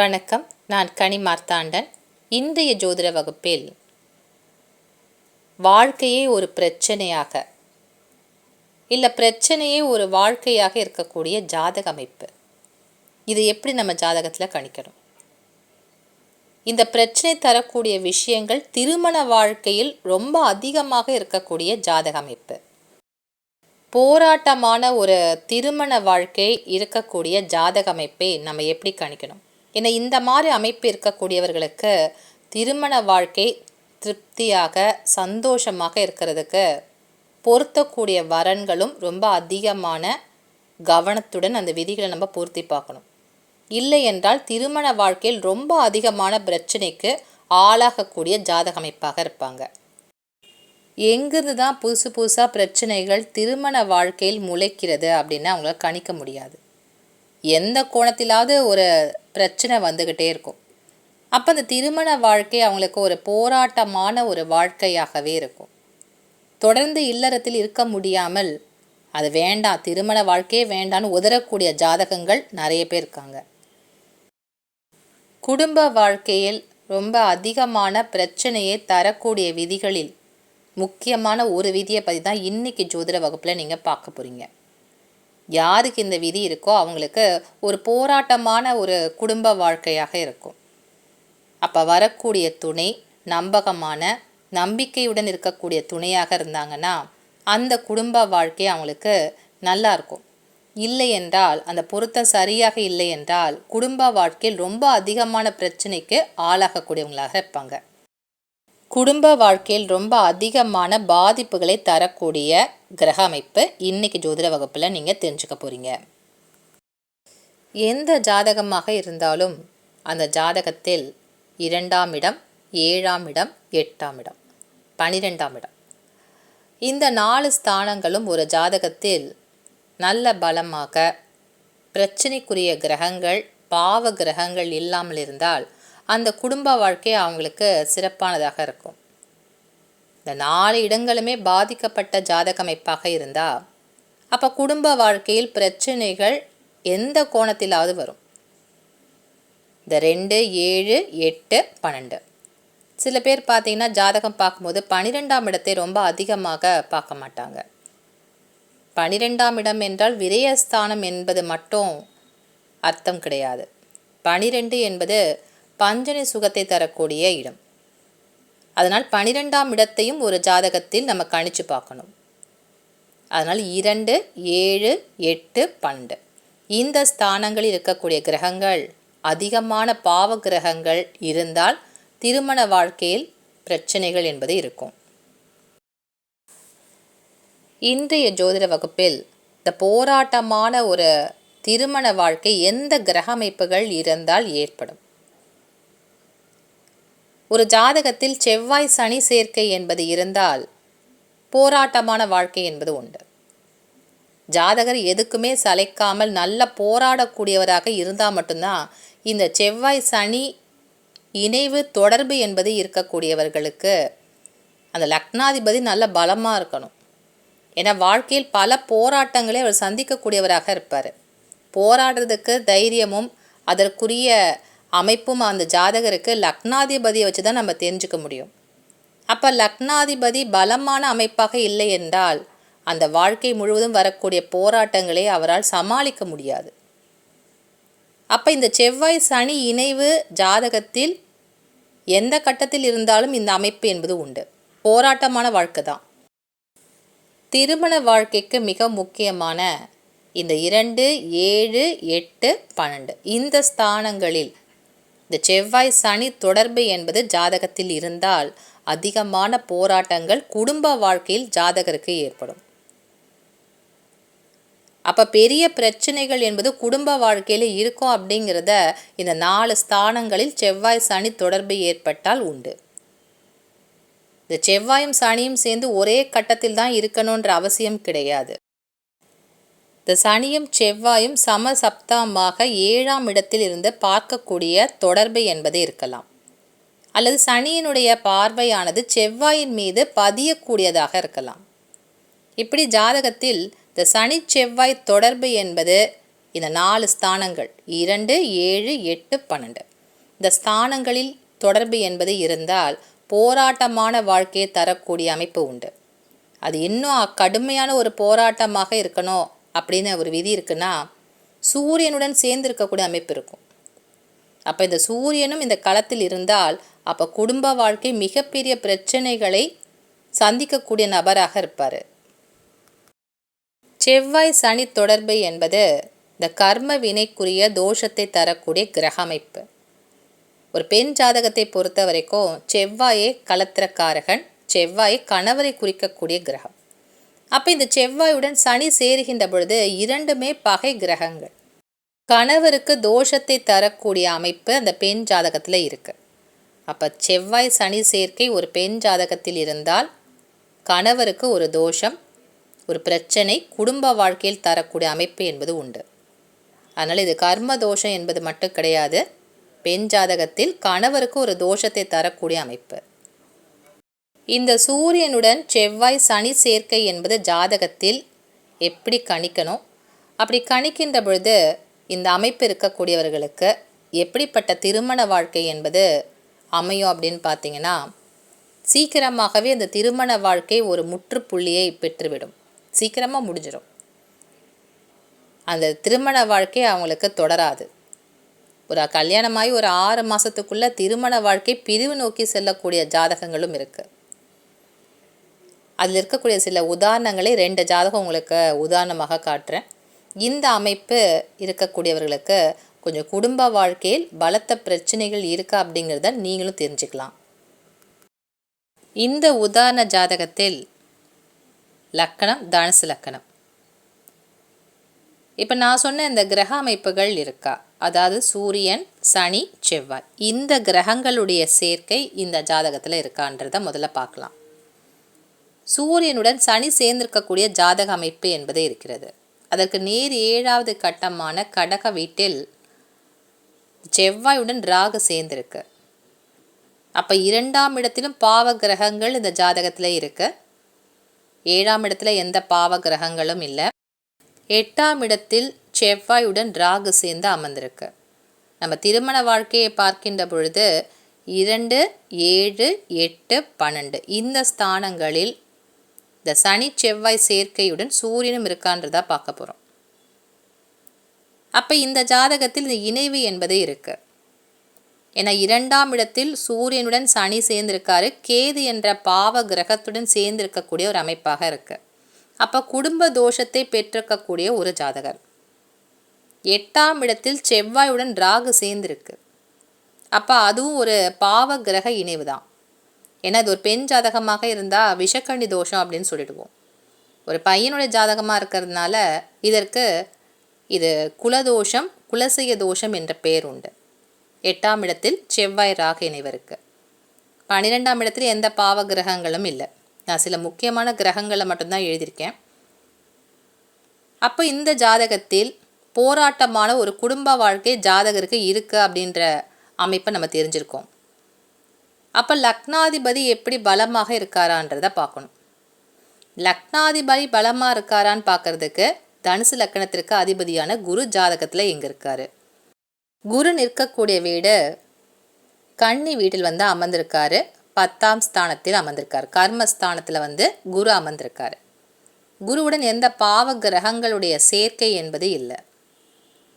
வணக்கம். நான் கனி மார்த்தாண்டன். இன்றைய ஜோதிட வகுப்பில் வாழ்க்கையே ஒரு பிரச்சனையாக இல்லை பிரச்சனையே ஒரு வாழ்க்கையாக இருக்கக்கூடிய ஜாதக அமைப்பு, இது எப்படி நம்ம ஜாதகத்தில் கணிக்கணும்? இந்த பிரச்சனை தரக்கூடிய விஷயங்கள் திருமண வாழ்க்கையில் ரொம்ப அதிகமாக இருக்கக்கூடிய ஜாதக அமைப்பு, போராட்டமான ஒரு திருமண வாழ்க்கை இருக்கக்கூடிய ஜாதக அமைப்பை நம்ம எப்படி கணிக்கணும்? ஏன்னா இந்த மாதிரி அமைப்பு இருக்கக்கூடியவர்களுக்கு திருமண வாழ்க்கை திருப்தியாக சந்தோஷமாக இருக்கிறதுக்கு பொருத்தக்கூடிய வரன்களும் ரொம்ப அதிகமான கவனத்துடன் அந்த விதிகளை நம்ம பூர்த்தி பார்க்கணும். இல்லை என்றால் திருமண வாழ்க்கையில் ரொம்ப அதிகமான பிரச்சனைக்கு ஆளாகக்கூடிய ஜாதக அமைப்பாக இருப்பாங்க. எங்கிருந்து தான் புதுசு புதுசாக பிரச்சனைகள் திருமண வாழ்க்கையில் முளைக்கிறது அப்படின்னு அவங்கள கணிக்க முடியாது. எந்த கோணத்திலாவது ஒரு பிரச்சனை வந்துக்கிட்டே இருக்கும். அப்போ அந்த திருமண வாழ்க்கை அவங்களுக்கு ஒரு போராட்டமான ஒரு வாழ்க்கையாகவே இருக்கும். தொடர்ந்து இல்லறத்தில் இருக்க முடியாமல் அது வேண்டாம், திருமண வாழ்க்கையே வேண்டான்னு உதறக்கூடிய ஜாதகங்கள் நிறைய பேர் இருக்காங்க. குடும்ப வாழ்க்கையில் ரொம்ப அதிகமான பிரச்சனையை தரக்கூடிய விதிகளில் முக்கியமான ஒரு விதியை பற்றி தான் இன்றைக்கி ஜோதிட வகுப்பில் நீங்கள் பார்க்க போகிறீங்க. யாருக்கு இந்த விதி இருக்கோ அவங்களுக்கு ஒரு போராட்டமான ஒரு குடும்ப வாழ்க்கையாக இருக்கும். அப்போ வரக்கூடிய துணை நம்பகமான நம்பிக்கையுடன் இருக்கக்கூடிய துணையாக இருந்தாங்கன்னா அந்த குடும்ப வாழ்க்கை அவங்களுக்கு நல்லா இருக்கும். இல்லை என்றால், அந்த பொருத்தம் சரியாக இல்லை என்றால் குடும்ப வாழ்க்கையில் ரொம்ப அதிகமான பிரச்சனைக்கு ஆளாகக்கூடியவங்களாக இருப்பாங்க. குடும்ப வாழ்க்கையில் ரொம்ப அதிகமான பாதிப்புகளை தரக்கூடிய கிரக அமைப்பு இன்னைக்கு ஜோதிட வகுப்பில் நீங்கள் தெரிஞ்சுக்க போகிறீங்க. எந்த ஜாதகமாக இருந்தாலும் அந்த ஜாதகத்தில் 2ஆம் இடம், 7ஆம் இடம், 8ஆம் இடம், 12ஆம் இடம், இந்த 4 ஸ்தானங்களும் ஒரு ஜாதகத்தில் நல்ல பலமாக பிரச்சனைக்குரிய கிரகங்கள் பாவ கிரகங்கள் இல்லாமல் இருந்தால் அந்த குடும்ப வாழ்க்கை அவங்களுக்கு சிறப்பானதாக இருக்கும். இந்த 4 இடங்களுமே பாதிக்கப்பட்ட ஜாதக அமைப்பாக இருந்தால் அப்போ குடும்ப வாழ்க்கையில் பிரச்சனைகள் எந்த கோணத்திலாவது வரும். இந்த 2, 7, 8, 12 சில பேர் பார்த்தீங்கன்னா ஜாதகம் பார்க்கும்போது 12ஆம் இடத்தை ரொம்ப அதிகமாக பார்க்க மாட்டாங்க. 12ஆம் இடம் என்றால் விரயஸ்தானம் என்பது மட்டும் அர்த்தம் கிடையாது. 12 என்பது பஞ்சனை சுகத்தை தரக்கூடிய இடம். அதனால் 12ஆம் இடத்தையும் ஒரு ஜாதகத்தில் நம்ம கணிச்சு பார்க்கணும். அதனால் 2, 7, 8, 12 இந்த ஸ்தானங்களில் இருக்கக்கூடிய கிரகங்கள் அதிகமான பாவ கிரகங்கள் இருந்தால் திருமண வாழ்க்கையில் பிரச்சனைகள் என்பது இருக்கும். இன்றைய ஜோதிட வகுப்பில் இந்த போராட்டமான ஒரு திருமண வாழ்க்கை எந்த கிரக அமைப்புகள் இருந்தால் ஏற்படும்? ஒரு ஜாதகத்தில் செவ்வாய் சனி சேர்க்கை என்பது இருந்தால் போராட்டமான வாழ்க்கை என்பது உண்டு. ஜாதகர் எதுக்குமே சளைக்காமல் நல்ல போராடக்கூடியவராக இருந்தால் மட்டும்தான் இந்த செவ்வாய் சனி இணைவு தொடர்பு என்பது இருக்கக்கூடியவர்களுக்கு அந்த லக்னாதிபதி நல்ல பலமாக இருக்கணும். ஏன்னா வாழ்க்கையில் பல போராட்டங்களை அவர் சந்திக்கக்கூடியவராக இருப்பார். போராடுறதுக்கு தைரியமும் அதற்குரிய அமைப்பும் அந்த ஜாதகருக்கு லக்னாதிபதியை வச்சு தான் நம்ம தெரிஞ்சுக்க முடியும். அப்போ லக்னாதிபதி பலமான அமைப்பாக இல்லை என்றால் அந்த வாழ்க்கை முழுவதும் வரக்கூடிய போராட்டங்களை அவரால் சமாளிக்க முடியாது. அப்போ இந்த செவ்வாய் சனி இணைவு ஜாதகத்தில் எந்த கட்டத்தில் இருந்தாலும் இந்த அமைப்பு என்பது உண்டு. போராட்டமான வாழ்க்கை தான். திருமண வாழ்க்கைக்கு மிக முக்கியமான இந்த 2, 7, 8, 12 இந்த ஸ்தானங்களில் இந்த செவ்வாய் சனி தொடர்பு என்பது ஜாதகத்தில் இருந்தால் அதிகமான போராட்டங்கள் குடும்ப வாழ்க்கையில் ஜாதகருக்கு ஏற்படும். அப்போ பெரிய பிரச்சனைகள் என்பது குடும்ப வாழ்க்கையில் இருக்கும் அப்படிங்கிறத இந்த 4 ஸ்தானங்களில் செவ்வாய் சனி தொடர்பு ஏற்பட்டால் உண்டு. இந்த செவ்வாயும் சனியும் சேர்ந்து ஒரே கட்டத்தில் தான் இருக்கணுன்ற அவசியம் கிடையாது. இந்த சனியும் செவ்வாயும் சமசப்தமாக 7ஆம் இடத்தில் இருந்து பார்க்கக்கூடிய தொடர்பு என்பது இருக்கலாம். அல்லது சனியினுடைய பார்வையானது செவ்வாயின் மீது பதியக்கூடியதாக இருக்கலாம். இப்படி ஜாதகத்தில் இந்த சனி செவ்வாய் தொடர்பு என்பது இந்த 4 ஸ்தானங்கள் 2, 7, 8, 12 இந்த ஸ்தானங்களில் தொடர்பு என்பது இருந்தால் போராட்டமான வாழ்க்கையை தரக்கூடிய அமைப்பு உண்டு. அது இன்னும் கடுமையான ஒரு போராட்டமாக இருக்கணும் அப்படின்னு ஒரு விதி இருக்குன்னா சூரியனுடன் சேர்ந்து இருக்கக்கூடிய அமைப்பு இருக்கும். அப்போ இந்த சூரியனும் இந்த களத்தில் இருந்தால் அப்போ குடும்ப வாழ்க்கை மிகப்பெரிய பிரச்சனைகளை சந்திக்கக்கூடிய நபராக இருப்பார். செவ்வாய் சனி தொடர்பு என்பது இந்த கர்ம வினைக்குரிய தோஷத்தை தரக்கூடிய கிரக அமைப்பு. ஒரு பெண் ஜாதகத்தை பொறுத்த வரைக்கும் செவ்வாயே களத்திரக்காரகன், செவ்வாயை கணவரை குறிக்கக்கூடிய கிரகம். அப்போ இந்த செவ்வாயுடன் சனி சேருகின்ற பொழுது இரண்டுமே பகை கிரகங்கள். கணவருக்கு தோஷத்தை தரக்கூடிய அமைப்பு அந்த பெண் ஜாதகத்தில் இருக்குது. அப்போ செவ்வாய் சனி சேர்க்கை ஒரு பெண் ஜாதகத்தில் இருந்தால் கணவருக்கு ஒரு தோஷம், ஒரு பிரச்சனை குடும்ப வாழ்க்கையில் தரக்கூடிய அமைப்பு என்பது உண்டு. அதனால் இது கர்ம தோஷம் என்பது மட்டும் கிடையாது, பெண் ஜாதகத்தில் கணவருக்கு ஒரு தோஷத்தை தரக்கூடிய அமைப்பு. இந்த சூரியனுடன் செவ்வாய் சனி சேர்க்கை என்பது ஜாதகத்தில் எப்படி கணிக்கணும், அப்படி கணிக்கின்ற பொழுது இந்த அமைப்பு இருக்கக்கூடியவர்களுக்கு எப்படிப்பட்ட திருமண வாழ்க்கை என்பது அமையும் அப்படின்னு பார்த்தீங்கன்னா, சீக்கிரமாகவே அந்த திருமண வாழ்க்கை ஒரு முற்றுப்புள்ளியை பெற்றுவிடும், சீக்கிரமாக முடிஞ்சிடும். அந்த திருமண வாழ்க்கை அவங்களுக்கு தொடராது. ஒரு கல்யாணமாகி ஒரு 6 மாதத்துக்குள்ளே திருமண வாழ்க்கை பிரிவு நோக்கி செல்லக்கூடிய ஜாதகங்களும் இருக்குது. அதில் இருக்கக்கூடிய சில உதாரணங்களை 2 ஜாதகம் உங்களுக்கு உதாரணமாக காட்டுறேன். இந்த அமைப்பு இருக்கக்கூடியவர்களுக்கு கொஞ்சம் குடும்ப வாழ்க்கையில் பலத்த பிரச்சனைகள் இருக்கா அப்படிங்கிறத நீங்களும் தெரிஞ்சுக்கலாம். இந்த உதாரண ஜாதகத்தில் லக்கணம் தனுசு லக்கணம். இப்போ நான் சொன்ன இந்த கிரக அமைப்புகள் இருக்கா, அதாவது சூரியன் சனி செவ்வாய், இந்த கிரகங்களுடைய சேர்க்கை இந்த ஜாதகத்தில் இருக்கான்றதை முதல்ல பார்க்கலாம். சூரியனுடன் சனி சேர்ந்திருக்கக்கூடிய ஜாதக அமைப்பு என்பது இருக்கிறது. அதற்கு நேர் 7வது கட்டமான கடக வீட்டில் செவ்வாயுடன் ராகு சேர்ந்திருக்கு. அப்போ 2ஆம் இடத்திலும் பாவ கிரகங்கள் இந்த ஜாதகத்தில் இருக்கு. 7ஆம் இடத்துல எந்த பாவ கிரகங்களும் இல்லை. 8ஆம் இடத்தில் செவ்வாயுடன் ராகு சேர்ந்து அமர்ந்திருக்கு. நம்ம திருமண வாழ்க்கையை பார்க்கின்ற பொழுது 2, 7, 8, 12 இந்த ஸ்தானங்களில் இந்த சனி செவ்வாய் சேர்க்கையுடன் சூரியனும் இருக்கான்றதா பார்க்க போகிறோம். அப்போ இந்த ஜாதகத்தில் இந்த இணைவு என்பது இருக்குது. ஏன்னா 2ஆம் இடத்தில் சூரியனுடன் சனி சேர்ந்திருக்காரு, கேது என்ற பாவ கிரகத்துடன் சேர்ந்திருக்கக்கூடிய ஒரு அமைப்பாக இருக்குது. அப்போ குடும்ப தோஷத்தை பெற்றிருக்கக்கூடிய ஒரு ஜாதகர். 8ஆம் இடத்தில் செவ்வாயுடன் ராகு சேர்ந்திருக்கு. அப்போ அதுவும் ஒரு பாவ கிரக இணைவு தான். ஏன்னா அது ஒரு பெண் ஜாதகமாக இருந்தால் விஷக்கண்ணி தோஷம் அப்படின்னு சொல்லிடுவோம். ஒரு பையனுடைய ஜாதகமாக இருக்கிறதுனால இதற்கு இது குலதோஷம், குலசெய தோஷம் என்ற பெயர் உண்டு. 8ஆம் இடத்தில் செவ்வாய் ராகு இணைவு இருக்குது. 12ஆம் இடத்தில் எந்த பாவ கிரகங்களும் இல்லை. நான் சில முக்கியமான கிரகங்களை மட்டும்தான் எழுதியிருக்கேன். அப்போ இந்த ஜாதகத்தில் போராட்டமான ஒரு குடும்ப வாழ்க்கை ஜாதகருக்கு இருக்குது அப்படின்ற அமைப்பை நம்ம தெரிஞ்சிருக்கோம். அப்போ லக்னாதிபதி எப்படி பலமாக இருக்காரான்றதை பார்க்கணும். லக்னாதிபதி பலமாக இருக்காரான்னு பார்க்கறதுக்கு தனுசு லக்கணத்திற்கு அதிபதியான குரு ஜாதகத்தில் எங்கே இருக்காரு, குரு நிற்கக்கூடிய வீடு கன்னி வீட்டில் வந்து அமர்ந்திருக்காரு, 10ஆம் ஸ்தானத்தில் அமர்ந்திருக்காரு, கர்மஸ்தானத்தில் குரு அமர்ந்திருக்காரு. குருவுடன் எந்த பாவ கிரகங்களுடைய சேர்க்கை என்பது இல்லை.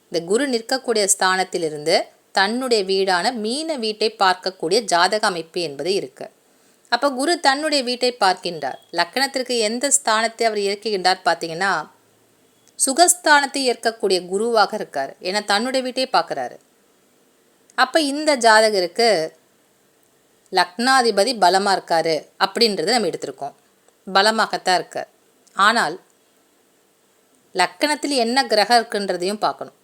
இந்த குரு நிற்கக்கூடிய ஸ்தானத்திலிருந்து தன்னுடைய வீடான மீன வீட்டை பார்க்கக்கூடிய ஜாதக அமைப்பு என்பது இருக்குது. அப்போ குரு தன்னுடைய வீட்டை பார்க்கின்றார். லக்கணத்திற்கு எந்த ஸ்தானத்தை அவர் இயக்குகின்றார் பார்த்தீங்கன்னா சுகஸ்தானத்தை ஏற்கக்கூடிய குருவாக இருக்கார். ஏன்னா தன்னுடைய வீட்டை பார்க்குறாரு. அப்போ இந்த ஜாதகருக்கு லக்னாதிபதி பலமாக இருக்காரு அப்படின்றத நம்ம எடுத்திருக்கோம். பலமாகத்தான் இருக்கார். ஆனால் லக்கணத்தில் என்ன கிரகம் இருக்குன்றதையும் பார்க்கணும்.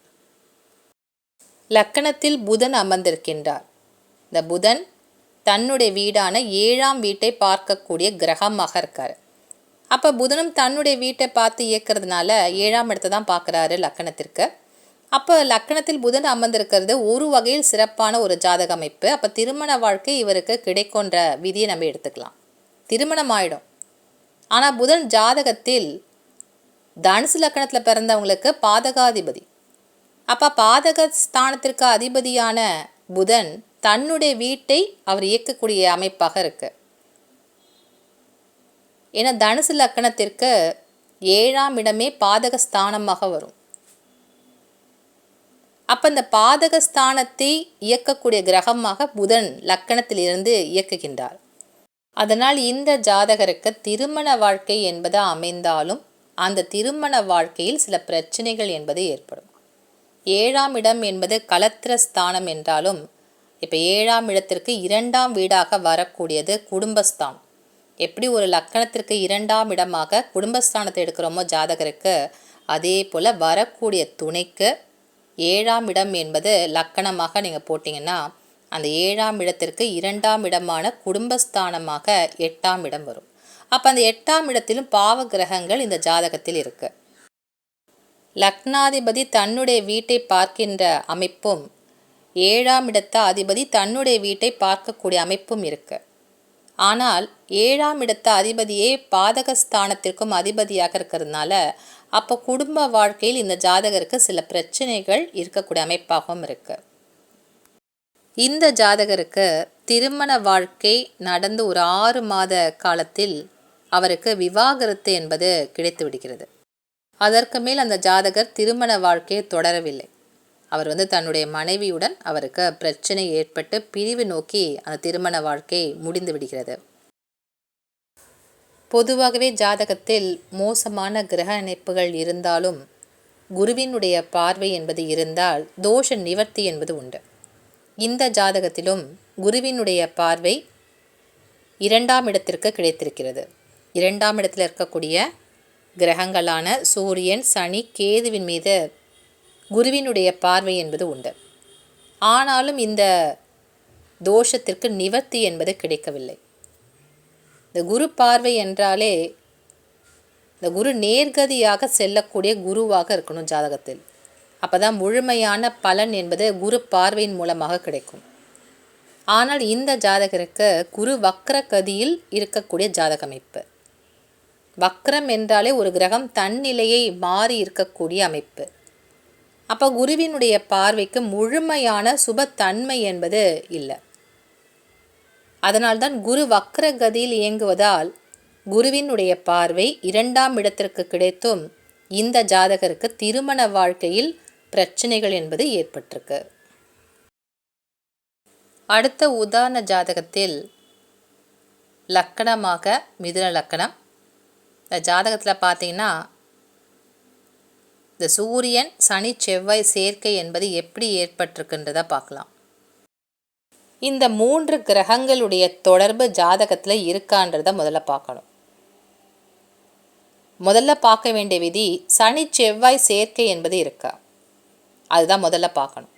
லக்கணத்தில் புதன் அமர்ந்திருக்கின்றார். இந்த புதன் தன்னுடைய வீடான 7ஆம் வீட்டை பார்க்கக்கூடிய கிரகமாக இருக்கார். அப்போ புதனும் தன்னுடைய வீட்டை பார்த்து இயக்கிறதுனால 7ஆம் இடத்தை தான் பார்க்குறாரு லக்கணத்திற்கு. அப்போ லக்கணத்தில் புதன் அமர்ந்திருக்கிறது ஒரு வகையில் சிறப்பான ஒரு ஜாதக அமைப்பு. அப்போ திருமண வாழ்க்கை இவருக்கு கிடைக்கின்ற விதியை நம்ம எடுத்துக்கலாம். திருமணம் ஆயிடும். ஆனால் புதன் ஜாதகத்தில் தனுசு லக்கணத்தில் பிறந்தவங்களுக்கு பாதகாதிபதி. அப்போ பாதக ஸ்தானத்திற்கு அதிபதியான புதன் தன்னுடைய வீட்டை அவர் இயக்கக்கூடிய அமைப்பாக இருக்கு. ஏன்னா தனுசு லக்கணத்திற்கு 7ஆம் இடமே பாதக ஸ்தானமாக வரும். அப்போ இந்த பாதக ஸ்தானத்தை இயக்கக்கூடிய கிரகமாக புதன் லக்கணத்திலிருந்து இயக்குகின்றார். அதனால் இந்த ஜாதகருக்கு திருமண வாழ்க்கை என்பது அமைந்தாலும் அந்த திருமண வாழ்க்கையில் சில பிரச்சனைகள் என்பது ஏற்படும். 7ஆம் இடம் என்பது கலத்திர ஸ்தானம் என்றாலும் இப்போ 7ஆம் இடத்திற்கு 2ஆம் வீடாக வரக்கூடியது குடும்பஸ்தானம். எப்படி ஒரு லக்கணத்திற்கு 2ஆம் இடமாக குடும்பஸ்தானத்தை எடுக்கிறோமோ ஜாதகருக்கு, அதே போல் வரக்கூடிய துணைக்கு 7ஆம் இடம் என்பது லக்கணமாக நீங்கள் போட்டிங்கன்னா அந்த 7ஆம் இடத்திற்கு 2ஆம் இடமான குடும்பஸ்தானமாக 8ஆம் இடம் வரும். அப்போ அந்த 8ஆம் இடத்திலும் பாவ கிரகங்கள் இந்த ஜாதகத்தில் இருக்கு. லக்னாதிபதி தன்னுடைய வீட்டை பார்க்கின்ற அமைப்பும் 7ஆம் இடத்த அதிபதி தன்னுடைய வீட்டை பார்க்கக்கூடிய அமைப்பும் இருக்கு. ஆனால் 7ஆம் இடத்த அதிபதியே பாதகஸ்தானத்திற்கும் அதிபதியாக இருக்கிறதுனால அப்போ குடும்ப வாழ்க்கையில் இந்த ஜாதகருக்கு சில பிரச்சனைகள் இருக்கக்கூடிய அமைப்பாகவும் இருக்கு. இந்த ஜாதகருக்கு திருமண வாழ்க்கை நடந்து ஒரு 6 மாத காலத்தில் அவருக்கு விவாகரத்து என்பது கிடைத்து விடுகிறது. அதற்கு மேல் அந்த ஜாதகர் திருமண வாழ்க்கையை தொடரவில்லை. அவர் தன்னுடைய மனைவியுடன் அவருக்கு பிரச்சனை ஏற்பட்டு பிரிவு நோக்கி அந்த திருமண வாழ்க்கை முடிந்து விடுகிறது. பொதுவாகவே ஜாதகத்தில் மோசமான கிரக இணைப்புகள் இருந்தாலும் குருவினுடைய பார்வை என்பது இருந்தால் தோஷ நிவர்த்தி என்பது உண்டு. இந்த ஜாதகத்திலும் குருவினுடைய பார்வை 2ஆம் இடத்திற்கு கிடைத்திருக்கிறது. 2ஆம் இடத்தில் இருக்கக்கூடிய கிரகங்களான சூரியன், சனி, கேதுவின் மீது குருவினுடைய பார்வை என்பது உண்டு. ஆனாலும் இந்த தோஷத்திற்கு நிவர்த்தி என்பது கிடைக்கவில்லை. இந்த குரு பார்வை என்றாலே இந்த குரு நேர்கதியாக செல்லக்கூடிய குருவாக இருக்கணும் ஜாதகத்தில். அப்போ தான் முழுமையான பலன் என்பது குரு பார்வையின் மூலமாக கிடைக்கும். ஆனால் இந்த ஜாதகருக்கு குரு வக்ர கதியில் இருக்கக்கூடிய ஜாதக அமைப்பு. வக்ரம் என்றாலே ஒரு கிரகம் தன்னிலையை மாறி இருக்கக்கூடிய அமைப்பு. அப்போ குருவினுடைய பார்வைக்கு முழுமையான சுபத்தன்மை என்பது இல்லை. அதனால்தான் குரு வக்ர கதியில் இயங்குவதால் குருவினுடைய பார்வை 2ஆம் இடத்திற்கு கிடைத்தும் இந்த ஜாதகருக்கு திருமண வாழ்க்கையில் பிரச்சனைகள் என்பது ஏற்பட்டிருக்கு. அடுத்த உதாரண ஜாதகத்தில் லக்கணமாக மிதுன லக்கணம். இந்த ஜாதகத்தில் பார்த்தீங்கன்னா இந்த சூரியன், சனி, செவ்வாய் சேர்க்கை என்பது எப்படி ஏற்பட்டிருக்குன்றதை பார்க்கலாம். இந்த 3 கிரகங்களுடைய தொடர்பு ஜாதகத்தில் இருக்கான்றதை முதல்ல பார்க்கணும். முதல்ல பார்க்க வேண்டிய விதி சனி செவ்வாய் சேர்க்கை என்பது இருக்கா, அதுதான் முதல்ல பார்க்கணும்.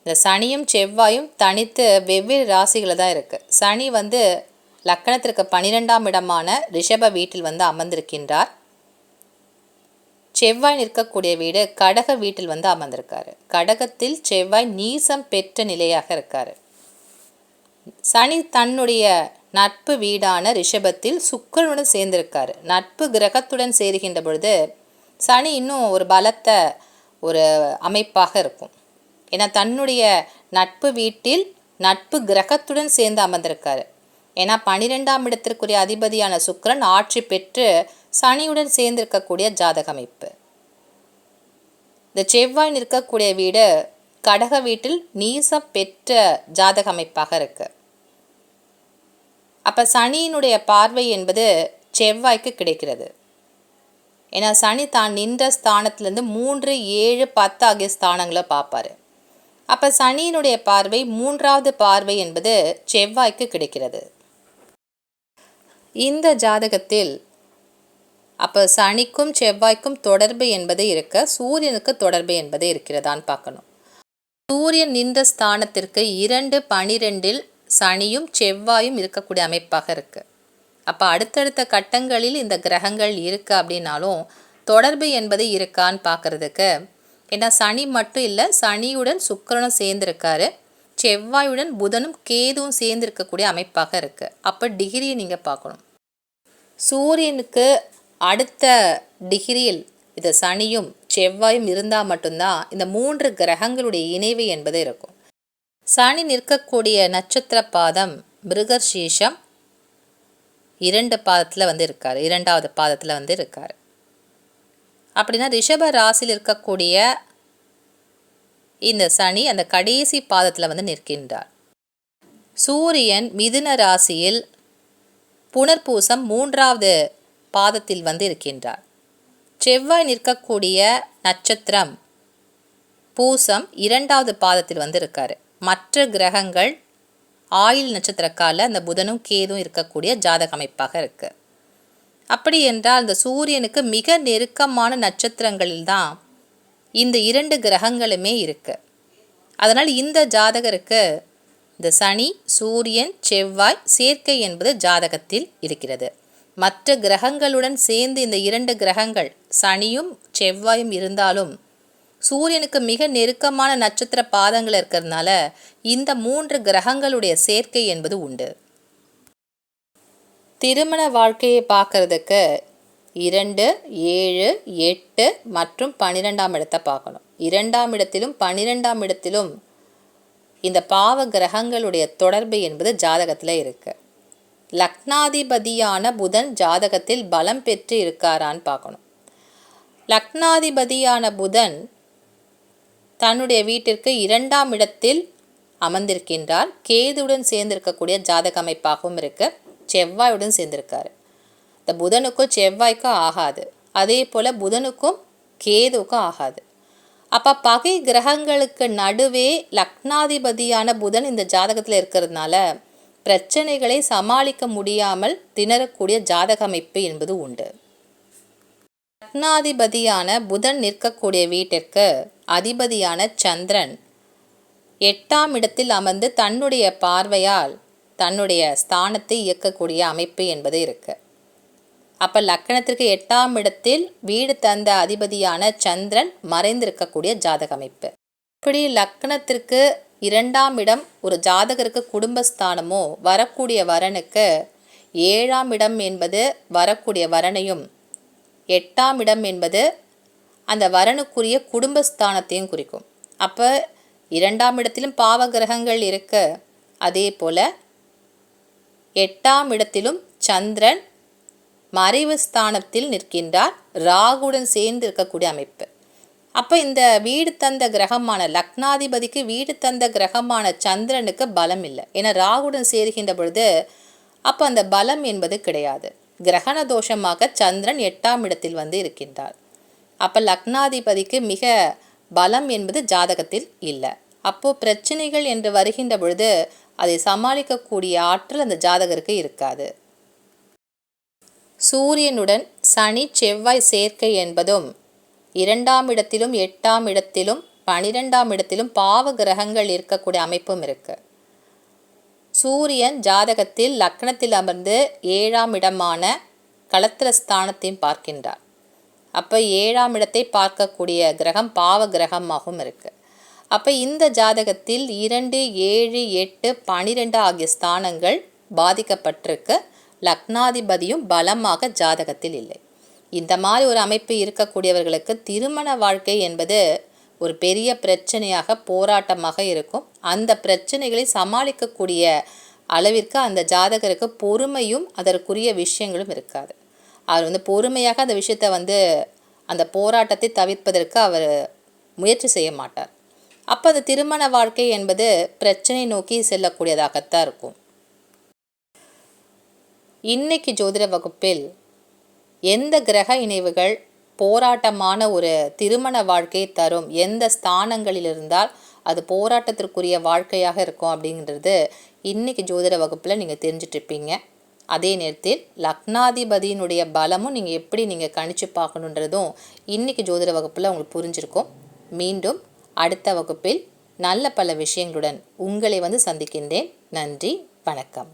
இந்த சனியும் செவ்வாயும் தனித்து வெவ்வேறு ராசிகளில் தான் இருக்குது. சனி லக்கணத்திற்கு 12ஆம் இடமான ரிஷப வீட்டில் அமர்ந்திருக்கின்றார். செவ்வாய் நிற்கக்கூடிய வீடு கடக வீட்டில் அமர்ந்திருக்காரு. கடகத்தில் செவ்வாய் நீசம் பெற்ற நிலையாக இருக்காரு. சனி தன்னுடைய நட்பு வீடான ரிஷபத்தில் சுக்கிரனுடன் சேர்ந்திருக்காரு. நட்பு கிரகத்துடன் சேருகின்ற பொழுது சனி இன்னும் ஒரு பலத்த ஒரு அமைப்பாக இருக்கும். ஏன்னா தன்னுடைய நட்பு வீட்டில் நட்பு கிரகத்துடன் சேர்ந்து அமர்ந்திருக்காரு. ஏன்னா 12ஆம் இடத்திற்குரிய அதிபதியான சுக்கிரன் ஆட்சி பெற்று சனியுடன் சேர்ந்திருக்கக்கூடிய ஜாதக அமைப்பு. இந்த செவ்வாய் நிற்கக்கூடிய வீடு கடக வீட்டில் நீசம் பெற்ற ஜாதக அமைப்பாக இருக்கு. அப்போ சனியினுடைய பார்வை என்பது செவ்வாய்க்கு கிடைக்கிறது. ஏன்னா சனி தான் நின்ற ஸ்தானத்திலேருந்து 3, 7, 10 ஆகிய ஸ்தானங்களை பார்ப்பார். அப்போ சனியினுடைய பார்வை 3ஆவது பார்வை என்பது செவ்வாய்க்கு கிடைக்கிறது. இந்த ஜாதகத்தில் அப்போ சனிக்கும் செவ்வாய்க்கும் தொடர்பு என்பது இருக்க, சூரியனுக்கு தொடர்பு என்பது இருக்கிறதான்னு பார்க்கணும். சூரியன் நின்ற ஸ்தானத்திற்கு 2, 12 சனியும் செவ்வாயும் இருக்கக்கூடிய அமைப்பாக இருக்குது. அப்போ அடுத்தடுத்த கட்டங்களில் இந்த கிரகங்கள் இருக்கு அப்படின்னாலும் தொடர்பு என்பது இருக்கான்னு பார்க்குறதுக்கு, ஏன்னா சனி மட்டும் இல்லை, சனியுடன் சுக்கிரனும் சேர்ந்துருக்காரு, செவ்வாயுடன் புதனும் கேதுவும் சேர்ந்திருக்கக்கூடிய அமைப்பாக இருக்குது. அப்போ டிகிரியை நீங்கள் பார்க்கணும். சூரியனுக்கு அடுத்த டிகிரியில் இது சனியும் செவ்வாயும் இருந்தால் மட்டும்தான் இந்த 3 கிரகங்களுடைய இணைவு என்பது இருக்கும். சனி நிற்கக்கூடிய நட்சத்திர பாதம் மிருகசீஷம் 2 பாதத்தில் இருக்கார், 2வது பாதத்தில் இருக்கார். அப்படின்னா ரிஷப ராசியில் இருக்கக்கூடிய இந்த சனி அந்த கடைசி பாதத்தில் நிற்கின்றார். சூரியன் மிதுன ராசியில் புனர்பூசம் 3வது பாதத்தில் இருக்கின்றார். செவ்வாய் நிற்கக்கூடிய நட்சத்திரம் பூசம் 2வது பாதத்தில் இருக்கார். மற்ற கிரகங்கள் ஆயில் நட்சத்திரக்கால அந்த புதனும் கேதும் இருக்கக்கூடிய ஜாதக அமைப்பாக இருக்கு. அப்படி என்றால் இந்த சூரியனுக்கு மிக நெருக்கமான நட்சத்திரங்களில்தான் இந்த 2 கிரகங்களுமே இருக்கு. அதனால் இந்த ஜாதகருக்கு இந்த சனி சூரியன் செவ்வாய் சேர்க்கை என்பது ஜாதகத்தில் இருக்கிறது. மற்ற கிரகங்களுடன் சேர்ந்து இந்த 2 கிரகங்கள் சனியும் செவ்வாயும் இருந்தாலும் சூரியனுக்கு மிக நெருக்கமான நட்சத்திர பாதங்கள் இருக்கிறதுனால இந்த 3 கிரகங்களுடைய சேர்க்கை என்பது உண்டு. திருமண வாழ்க்கையை பார்க்கறதுக்கு 2, 7, 8 மற்றும் 12ஆம் இடத்தை பார்க்கணும். 2ஆம் இடத்திலும் 12ஆம் இடத்திலும் இந்த பாவ கிரகங்களுடைய தொடர்பு என்பது ஜாதகத்தில் இருக்கு. லக்னாதிபதியான புதன் ஜாதகத்தில் பலம் பெற்று இருக்காரான்னு பார்க்கணும். லக்னாதிபதியான புதன் தன்னுடைய வீட்டிற்கு 2ஆம் இடத்தில் அமர்ந்திருக்கின்றார். கேதுவுடன் சேர்ந்திருக்கக்கூடிய ஜாதக அமைப்பாகவும் இருக்கு. செவ்வாயுடன் சேர்ந்திருக்காரு. இந்த புதனுக்கும் செவ்வாய்க்கும் ஆகாது, அதே போல் புதனுக்கும் கேதுவுக்கும் ஆகாது. அப்போ பகை கிரகங்களுக்கு நடுவே லக்னாதிபதியான புதன் இந்த ஜாதகத்தில் இருக்கிறதுனால பிரச்சனைகளை சமாளிக்க முடியாமல் திணறக்கூடிய ஜாதக அமைப்பு என்பது உண்டு. லக்னாதிபதியான புதன் நிற்கக்கூடிய வீட்டிற்கு அதிபதியான சந்திரன் 8ஆம் இடத்தில் அமர்ந்து தன்னுடைய பார்வையால் தன்னுடைய ஸ்தானத்தை இயக்கக்கூடிய அமைப்பு என்பது இருக்கு. அப்போ லக்கணத்திற்கு 8ஆம் இடத்தில் வீடு தந்த அதிபதியான சந்திரன் மறைந்திருக்கக்கூடிய ஜாதக அமைப்பு. இப்படி லக்கணத்திற்கு 2ஆம் இடம் ஒரு ஜாதகருக்கு குடும்பஸ்தானமோ வரக்கூடிய வரனுக்கு 7ஆம் இடம் என்பது வரக்கூடிய வரனையும் 8ஆம் இடம் என்பது அந்த வரனுக்குரிய குடும்பஸ்தானத்தையும் குறிக்கும். அப்போ 2ஆம் இடத்திலும் பாவ கிரகங்கள் இருக்கு. அதே போல் 8ஆம் இடத்திலும் சந்திரன் மறைவு ஸ்தானத்தில் நிற்கின்றார், ராகுடன் சேர்ந்து இருக்கக்கூடிய அமைப்பு. அப்போ இந்த வீடு தந்த கிரகமான லக்னாதிபதிக்கு வீடு தந்த கிரகமான சந்திரனுக்கு பலம் இல்லை. ஏன்னா ராகுடன் சேர்கின்ற பொழுது அப்போ அந்த பலம் என்பது கிடையாது. கிரகண தோஷமாக சந்திரன் 8ஆம் இடத்தில் இருக்கின்றார். அப்போ லக்னாதிபதிக்கு மிக பலம் என்பது ஜாதகத்தில் இல்லை. அப்போது பிரச்சனைகள் என்று வருகின்ற பொழுது அதை சமாளிக்கக்கூடிய ஆற்றல் அந்த ஜாதகருக்கு இருக்காது. சூரியனுடன் சனி செவ்வாய் சேர்க்கை என்பதும் 2ஆம் இடத்திலும் 8ஆம் இடத்திலும் 12ஆம் இடத்திலும் பாவ கிரகங்கள் இருக்கக்கூடிய அமைப்பும் இருக்கு. சூரியன் ஜாதகத்தில் லக்னத்தில் அமர்ந்து 7ஆம் இடமான களத்திரஸ்தானத்தையும் பார்க்கின்றார். அப்போ 7ஆம் இடத்தை பார்க்கக்கூடிய கிரகம் பாவ கிரகமாகவும் இருக்கு. அப்போ இந்த ஜாதகத்தில் 2, 7, 8, 12 ஆகிய ஸ்தானங்கள் பாதிக்கப்பட்டிருக்கு. லக்னாதிபதியும் பலமாக ஜாதகத்தில் இல்லை. இந்த மாதிரி ஒரு அமைப்பு இருக்கக்கூடியவர்களுக்கு திருமண வாழ்க்கை என்பது ஒரு பெரிய பிரச்சனையாக போராட்டமாக இருக்கும். அந்த பிரச்சனைகளை சமாளிக்கக்கூடிய அளவிற்கு அந்த ஜாதகருக்கு பொறுமையும் அதற்குரிய விஷயங்களும் இருக்காது. அவர் பொறுமையாக அந்த விஷயத்தை அந்த போராட்டத்தை தவிர்ப்பதற்கு அவர் முயற்சி செய்ய மாட்டார். அப்போ அந்த திருமண வாழ்க்கை என்பது பிரச்சனை நோக்கி செல்லக்கூடியதாகத்தான் இருக்கும். இன்னைக்கு ஜோதிட வகுப்பில் எந்த கிரக இணைவுகள் போராட்டமான ஒரு திருமண வாழ்க்கையை தரும், எந்த ஸ்தானங்களில் இருந்தால் அது போராட்டத்திற்குரிய வாழ்க்கையாக இருக்கும் அப்படிங்கிறது இன்னைக்கு ஜோதிட வகுப்பில் நீங்கள் தெரிஞ்சிட்ருப்பீங்க. அதே நேரத்தில் லக்னாதிபதியினுடைய பலமும் நீங்கள் எப்படி கணிச்சு பார்க்கணுன்றதும் இன்னைக்கு ஜோதிட வகுப்பில் உங்களுக்கு புரிஞ்சிருக்கும். மீண்டும் அடுத்த வகுப்பில் நல்ல பல விஷயங்களுடன் உங்களை சந்திக்கின்றேன். நன்றி, வணக்கம்.